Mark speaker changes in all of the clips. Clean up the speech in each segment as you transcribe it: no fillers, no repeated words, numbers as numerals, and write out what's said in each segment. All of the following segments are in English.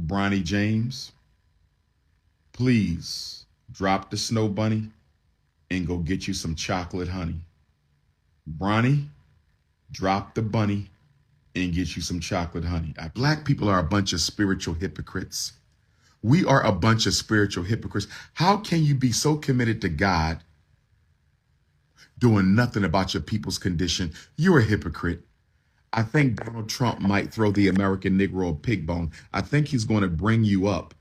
Speaker 1: Bronny James, please drop the snow bunny and go get you some chocolate honey. Bronny, drop the bunny and get you some chocolate honey. Black people are a bunch of spiritual hypocrites. We are a bunch of spiritual hypocrites. How can you be so committed to God doing nothing about your people's condition? You're a hypocrite. I think Donald Trump might throw the American Negro a pig bone. I think he's going to bring you up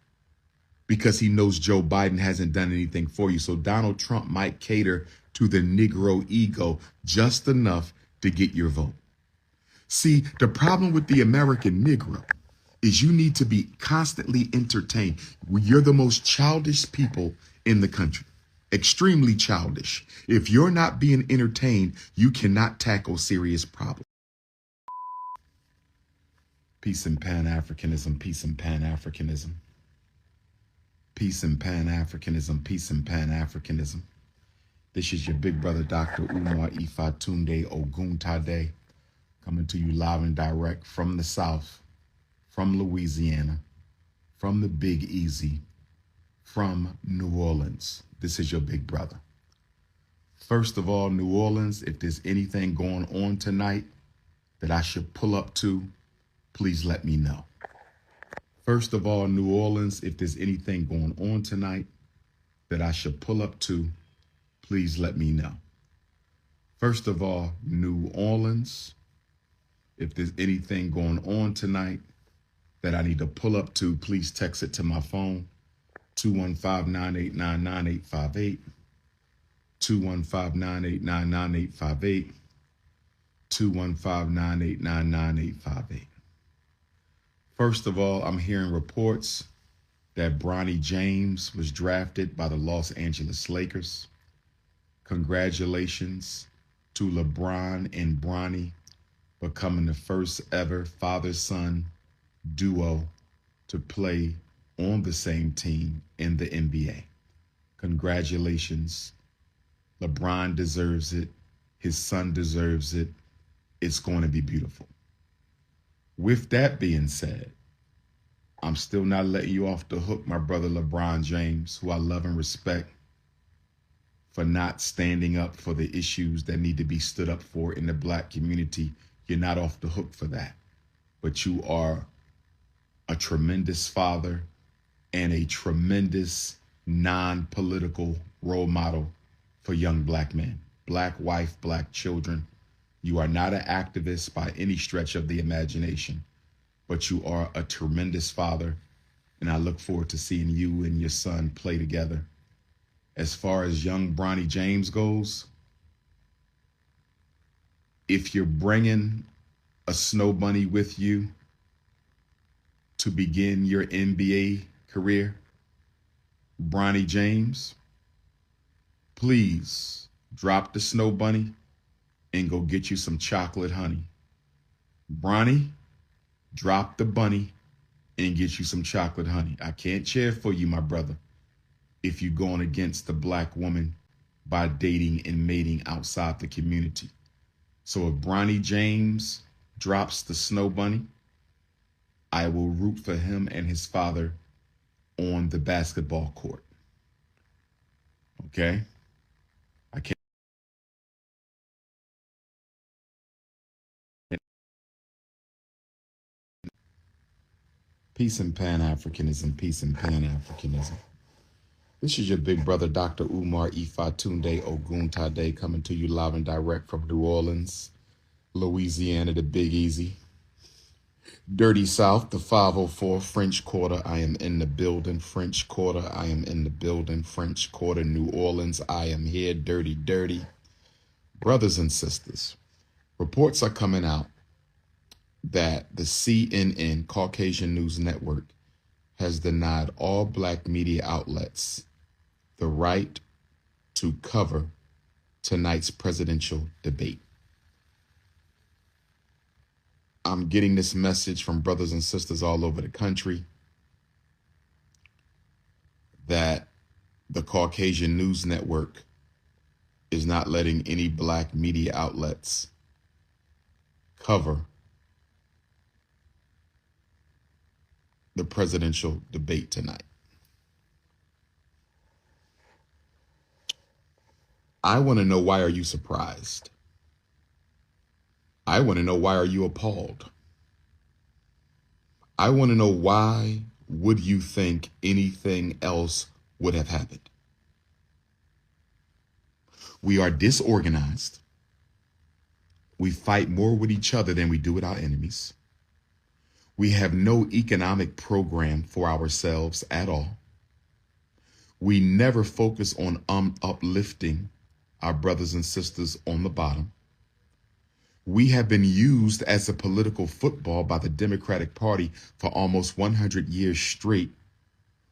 Speaker 1: because he knows Joe Biden hasn't done anything for you. So Donald Trump might cater to the Negro ego just enough to get your vote. See, the problem with the American Negro is you need to be constantly entertained. You're the most childish people in the country. Extremely childish. If you're not being entertained, you cannot tackle serious problems. Peace and Pan-Africanism, peace and Pan-Africanism. Peace and Pan-Africanism, peace and Pan-Africanism. This is your big brother, Dr.Umar Ifatunde Oguntade, coming to you live and direct from the South, from Louisiana, from the Big Easy, from New Orleans. This is your big brother. First of all, New Orleans, if there's anything going on tonight that I should pull up to, please let me know. First of all, New Orleans, if there's anything going on tonight that I should pull up to, please let me know. First of all, New Orleans, if there's anything going on tonight that I need to pull up to, please text it to my phone, 215-989-9858, 215-989-9858, 215-989-9858. First of all, I'm hearing reports that Bronny James was drafted by the Los Angeles Lakers. Congratulations to LeBron and Bronny becoming the first ever father-son duo to play on the same team in the NBA. Congratulations. LeBron deserves it. His son deserves it. It's going to be beautiful. With that being said, I'm still not letting you off the hook, my brother LeBron James, who I love and respect, for not standing up for the issues that need to be stood up for in the Black community. You're not off the hook for that, but you are a tremendous father and a tremendous non-political role model for young Black men, Black wife, Black children. You are not an activist by any stretch of the imagination, but you are a tremendous father, and I look forward to seeing you and your son play together. As far as young Bronny James goes, if you're bringing a snow bunny with you to begin your NBA career, Bronny James, please drop the snow bunny and go get you some chocolate honey. Bronny, drop the bunny and get you some chocolate honey. I can't cheer for you, my brother, if you're going against the Black woman by dating and mating outside the community. So if Bronny James drops the snow bunny, I will root for him and his father on the basketball court. Okay? I can't. Peace and Pan-Africanism, peace and Pan-Africanism. This is your big brother, Dr.Umar Ifatunde Oguntade, coming to you live and direct from New Orleans, Louisiana, the Big Easy. Dirty South, the 504, French Quarter, I am in the building. French Quarter, I am in the building. French Quarter, New Orleans, I am here. Dirty, dirty. Brothers and sisters, reports are coming out that the CNN, Caucasian News Network, has denied all Black media outlets the right to cover tonight's presidential debate. I'm getting this message from brothers and sisters all over the country that the Caucasian News Network is not letting any Black media outlets cover the presidential debate tonight. I want to know, why are you surprised? I want to know, why are you appalled? I want to know, why would you think anything else would have happened? We are disorganized. We fight more with each other than we do with our enemies. We have no economic program for ourselves at all. We never focus on uplifting our brothers and sisters on the bottom. We have been used as a political football by the Democratic Party for almost 100 years straight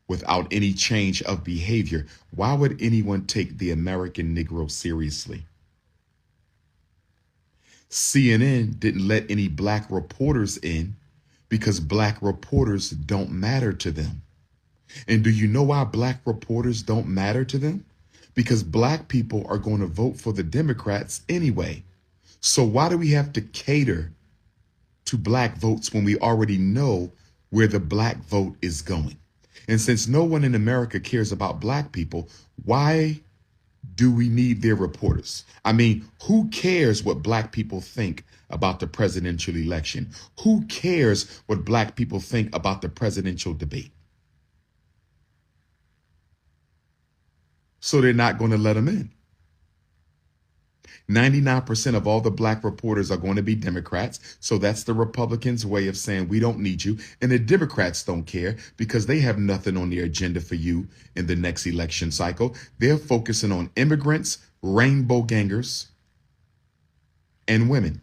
Speaker 1: without any change of behavior. Why would anyone take the American Negro seriously? CNN didn't let any black reporters in because black reporters don't matter to them. And do you know why black reporters don't matter to them? Because black people are going to vote for the Democrats anyway. So why do we have to cater to black votes when we already know where the black vote is going? And since no one in America cares about black people, why do we need their reporters? I mean, who cares what black people think about the presidential election? Who cares what black people think about the presidential debate? So they're not going to let them in. 99% of all the black reporters are going to be Democrats. So that's the Republicans' way of saying we don't need you. And the Democrats don't care because they have nothing on their agenda for you in the next election cycle. They're focusing on immigrants, rainbow gangers, and women.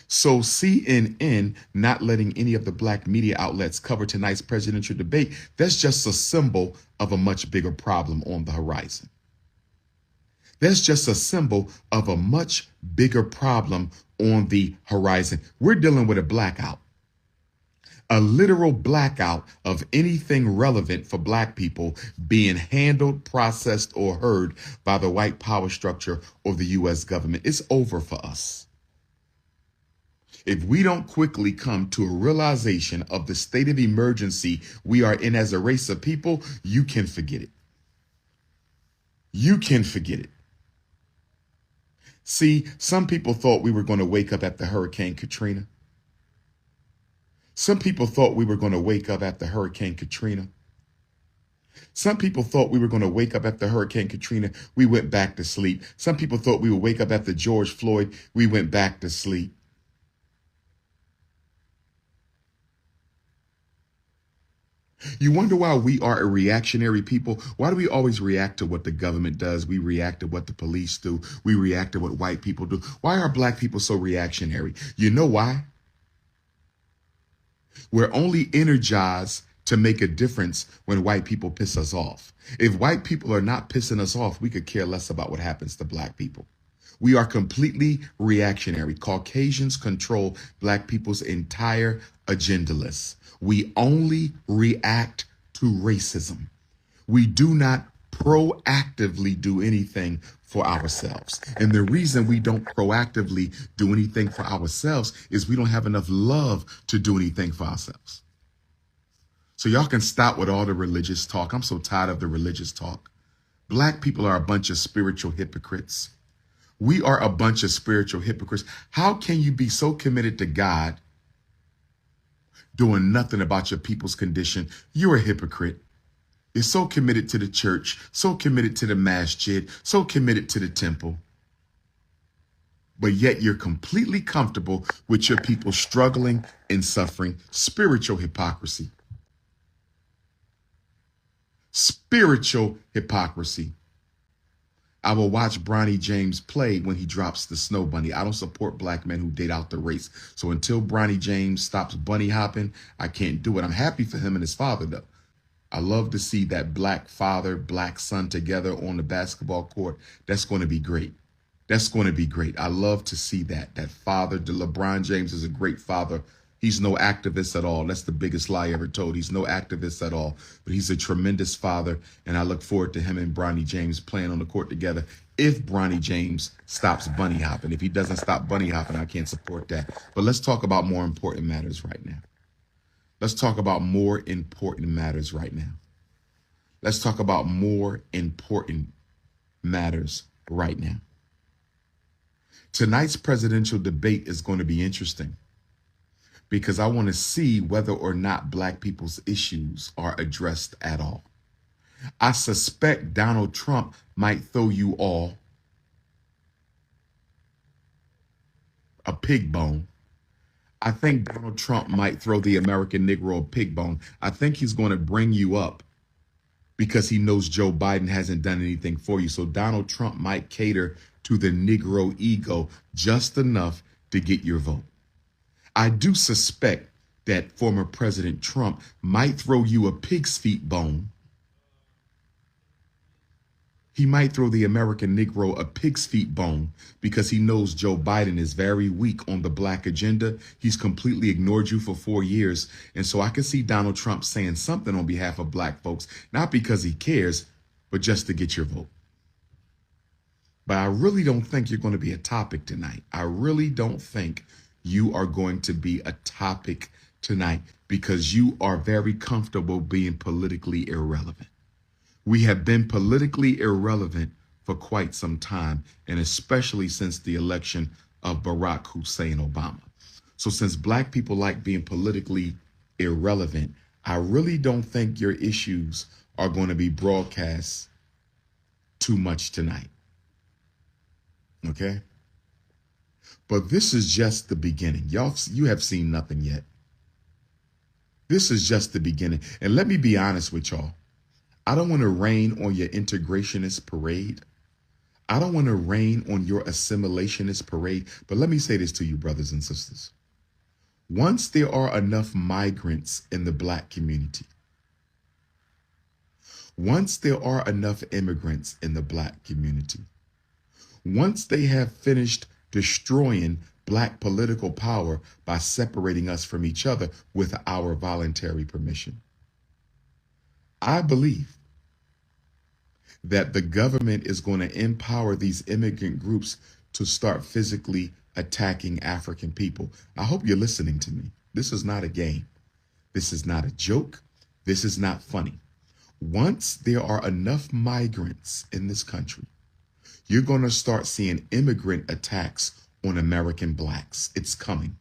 Speaker 1: So CNN not letting any of the black media outlets cover tonight's presidential debate, that's just a symbol of a much bigger problem on the horizon. That's just a symbol of a much bigger problem on the horizon. We're dealing with a blackout, a literal blackout of anything relevant for black people being handled, processed, or heard by the white power structure or the U.S. government. It's over for us. If we don't quickly come to a realization of the state of emergency we are in as a race of people, you can forget it. You can forget it. See, some people thought we were going to wake up after Hurricane Katrina. Some people thought we were going to wake up after Hurricane Katrina. Some people thought we were going to wake up after Hurricane Katrina. We went back to sleep. Some people thought we would wake up after George Floyd. We went back to sleep. You wonder why we are a reactionary people? Why do we always react to what the government does? We react to what the police do. We react to what white people do. Why are black people so reactionary? You know why? We're only energized to make a difference when white people piss us off. If white people are not pissing us off, we could care less about what happens to black people. We are completely reactionary. Caucasians control black people's entire agenda list. We only react to racism. We do not proactively do anything for ourselves. And the reason we don't proactively do anything for ourselves is we don't have enough love to do anything for ourselves. So y'all can stop with all the religious talk. I'm so tired of the religious talk. Black people are a bunch of spiritual hypocrites. We are a bunch of spiritual hypocrites. How can you be so committed to God doing nothing about your people's condition? You're a hypocrite. You're so committed to the church, so committed to the masjid, so committed to the temple. But yet you're completely comfortable with your people struggling and suffering. Spiritual hypocrisy. Spiritual hypocrisy. I will watch Bronny James play when he drops the snow bunny. I don't support black men who date out the race. So until Bronny James stops bunny hopping, I can't do it. I'm happy for him and his father, though. I love to see that black father, black son together on the basketball court. That's going to be great. That's going to be great. I love to see that. That father, LeBron James is a great father. He's no activist at all. That's the biggest lie ever told. He's no activist at all, but he's a tremendous father. And I look forward to him and Bronny James playing on the court together. If Bronny James stops bunny hopping, if he doesn't stop bunny hopping, I can't support that. But let's talk about more important matters right now. Let's talk about more important matters right now. Let's talk about more important matters right now. Tonight's presidential debate is going to be interesting because I want to see whether or not Black people's issues are addressed at all. I suspect Donald Trump might throw you all a pig bone. I think Donald Trump might throw the American Negro a pig bone. I think he's going to bring you up because he knows Joe Biden hasn't done anything for you. So Donald Trump might cater to the Negro ego just enough to get your vote. I do suspect that former President Trump might throw you a pig's feet bone. He might throw the American Negro a pig's feet bone because he knows Joe Biden is very weak on the Black agenda. He's completely ignored you for 4 years. And so I can see Donald Trump saying something on behalf of Black folks, not because he cares, but just to get your vote. But I really don't think you're going to be a topic tonight. I really don't think you are going to be a topic tonight because you are very comfortable being politically irrelevant. We have been politically irrelevant for quite some time, and especially since the election of Barack Hussein Obama. So since Black people like being politically irrelevant, I really don't think your issues are going to be broadcast too much tonight. Okay? But this is just the beginning. You have seen nothing yet. This is just the beginning. And let me be honest with y'all. I don't want to rain on your integrationist parade. I don't want to rain on your assimilationist parade. But let me say this to you, brothers and sisters. Once there are enough migrants in the Black community, once there are enough immigrants in the Black community, once they have finished destroying Black political power by separating us from each other with our voluntary permission, I believe that the government is going to empower these immigrant groups to start physically attacking African people. I hope you're listening to me. This is not a game. This is not a joke. This is not funny. Once there are enough migrants in this country, you're going to start seeing immigrant attacks on American Blacks. It's coming.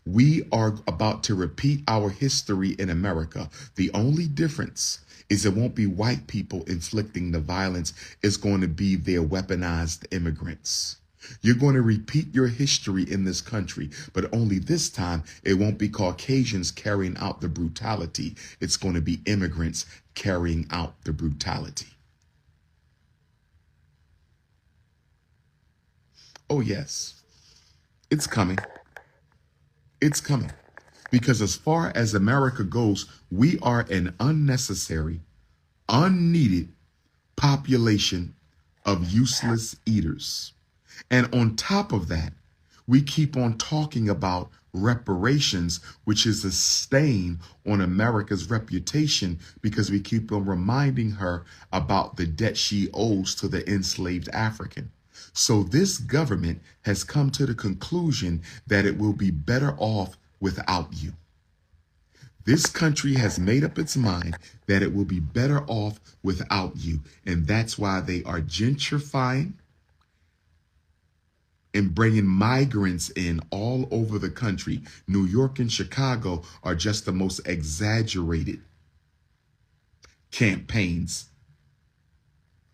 Speaker 1: We are about to repeat our history in America. The only difference is it won't be white people inflicting the violence. It's going to be their weaponized immigrants. You're going to repeat your history in this country, but only this time it won't be Caucasians carrying out the brutality. It's going to be immigrants carrying out the brutality. Oh, yes, it's coming. It's coming. Because as far as America goes, we are an unnecessary, unneeded population of useless eaters. And on top of that, we keep on talking about reparations, which is a stain on America's reputation because we keep on reminding her about the debt she owes to the enslaved African. So this government has come to the conclusion that it will be better off without you. This country has made up its mind that it will be better off without you. And that's why they are gentrifying and bringing migrants in all over the country. New York and Chicago are just the most exaggerated campaigns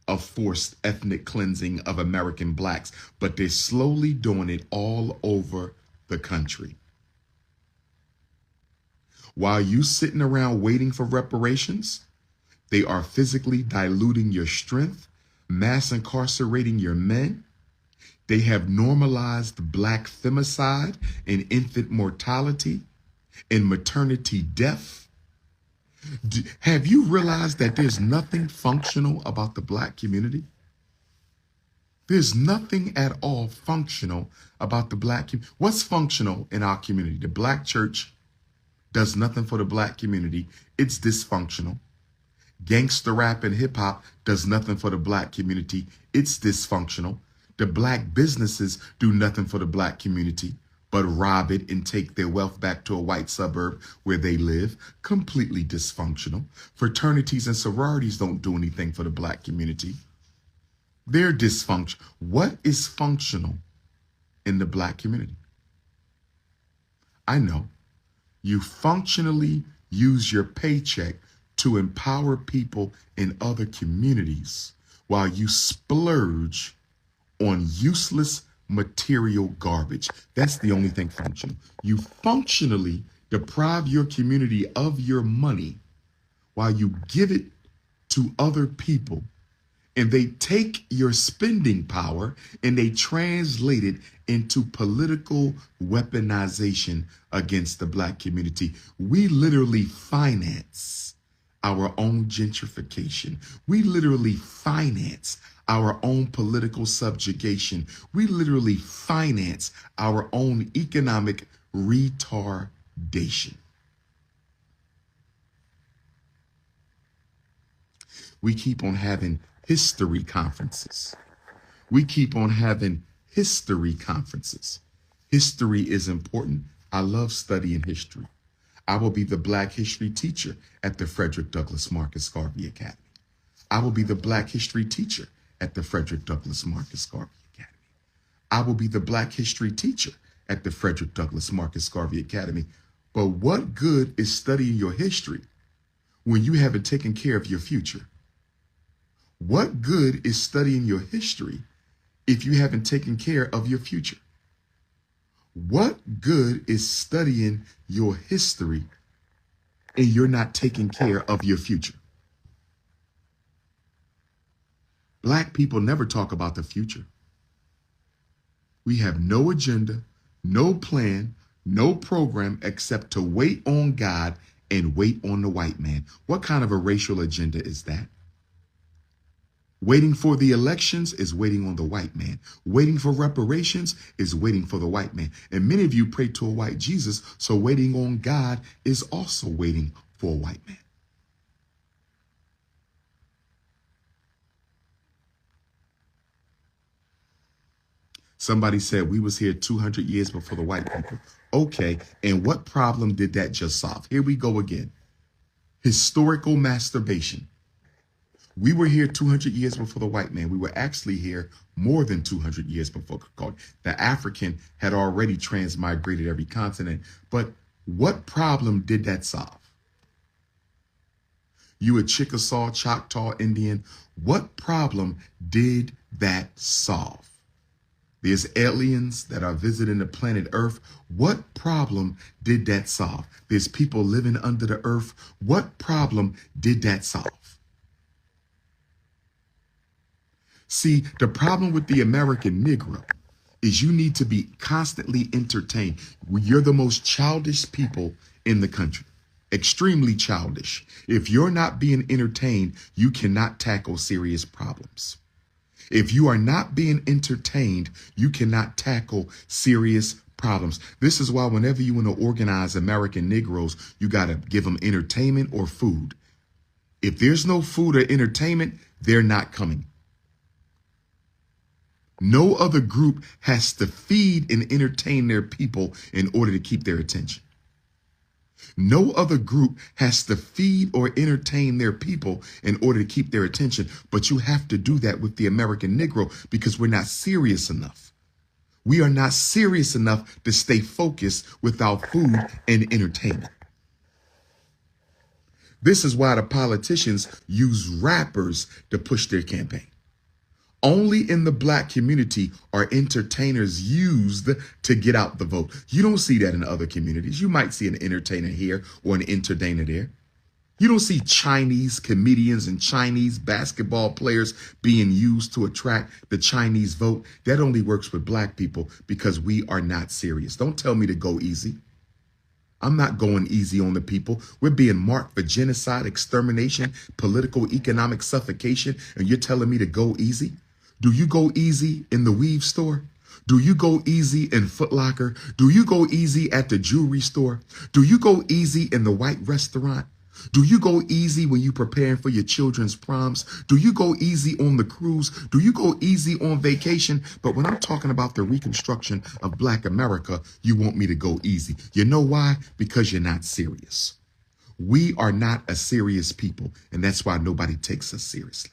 Speaker 1: of forced ethnic cleansing of American Blacks, but they're slowly doing it all over the country. While you sitting around waiting for reparations, they are physically diluting your strength, mass incarcerating your men. They have normalized Black femicide and infant mortality and maternity death. Have you realized that there's nothing functional about the Black community? There's nothing at all functional about the Black community. What's functional in our community? The Black church does nothing for the Black community. It's dysfunctional. Gangster rap and hip hop does nothing for the Black community. It's dysfunctional. The Black businesses do nothing for the Black community. but rob it and take their wealth back to a white suburb where they live. Completely dysfunctional. Fraternities and sororities don't do anything for the black community. They're dysfunctional. What is functional in the black community? I know. You functionally use your paycheck to empower people in other communities while you splurge on useless material garbage. That's the only thing functional. You functionally deprive your community of your money while you give it to other people, and they take your spending power and they translate it into political weaponization against the black community. We literally finance our own gentrification. We literally finance our own political subjugation. We literally finance our own economic retardation. We keep on having history conferences. We keep on having history conferences. History is important. I love studying history. I will be the Black history teacher at the Frederick Douglass Marcus Garvey Academy. I will be the Black history teacher at the Frederick Douglass Marcus Garvey Academy. I will be the Black history teacher at the Frederick Douglass Marcus Garvey Academy. But what good is studying your history when you haven't taken care of your future? What good is studying your history if you haven't taken care of your future? What good is studying your history and you're not taking care of your future? Black people never talk about the future. We have no agenda, no plan, no program except to wait on God and wait on the white man. What kind of a racial agenda is that? Waiting for the elections is waiting on the white man. Waiting for reparations is waiting for the white man. And many of you pray to a white Jesus, so waiting on God is also waiting for a white man. Somebody said we was here 200 years before the white people. Okay, and what problem did that just solve? Here we go again. Historical masturbation. We were here 200 years before the white man. We were actually here more than 200 years before the African had already transmigrated every continent. But what problem did that solve? You a Chickasaw, Choctaw, Indian. What problem did that solve? There's aliens that are visiting the planet Earth. What problem did that solve? There's people living under the earth. What problem did that solve? See, the problem with the American Negro is you need to be constantly entertained. You're the most childish people in the country, extremely childish. If you're not being entertained, you cannot tackle serious problems. If you are not being entertained, you cannot tackle serious problems. This is why whenever you want to organize American Negroes, you got to give them entertainment or food. If there's no food or entertainment, they're not coming. No other group has to feed and entertain their people in order to keep their attention. No other group has to feed or entertain their people in order to keep their attention. But you have to do that with the American Negro because we're not serious enough. We are not serious enough to stay focused without food and entertainment. This is why the politicians use rappers to push their campaign. Only in the black community are entertainers used to get out the vote. You don't see that in other communities. You might see an entertainer here or an entertainer there. You don't see Chinese comedians and Chinese basketball players being used to attract the Chinese vote. That only works with black people because we are not serious. Don't tell me to go easy. I'm not going easy on the people. We're being marked for genocide, extermination, political, economic suffocation, and you're telling me to go easy? Do you go easy in the weave store? Do you go easy in Foot Locker? Do you go easy at the jewelry store? Do you go easy in the white restaurant? Do you go easy when you preparing for your children's proms? Do you go easy on the cruise? Do you go easy on vacation? But when I'm talking about the reconstruction of Black America, you want me to go easy. You know why? Because you're not serious. We are not a serious people, and that's why nobody takes us seriously.